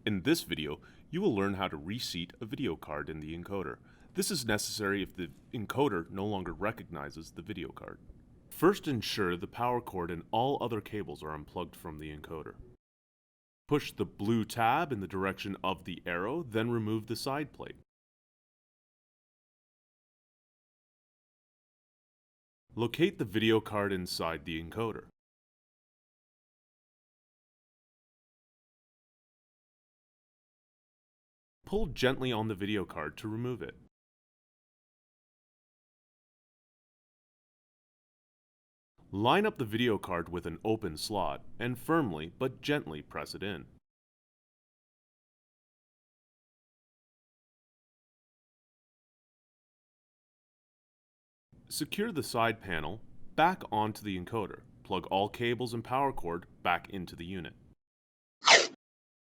In this video, you will learn how to reseat a video card in the encoder. This is necessary if the encoder no longer recognizes the video card. First, ensure the power cord and all other cables are unplugged from the encoder. Push the blue tab in the direction of the arrow, then remove the side plate. Locate the video card inside the encoder. Pull gently on the video card to remove it. Line up the video card with an open slot and firmly but gently press it in. Secure the side panel back onto the encoder. Plug all cables and power cord back into the unit.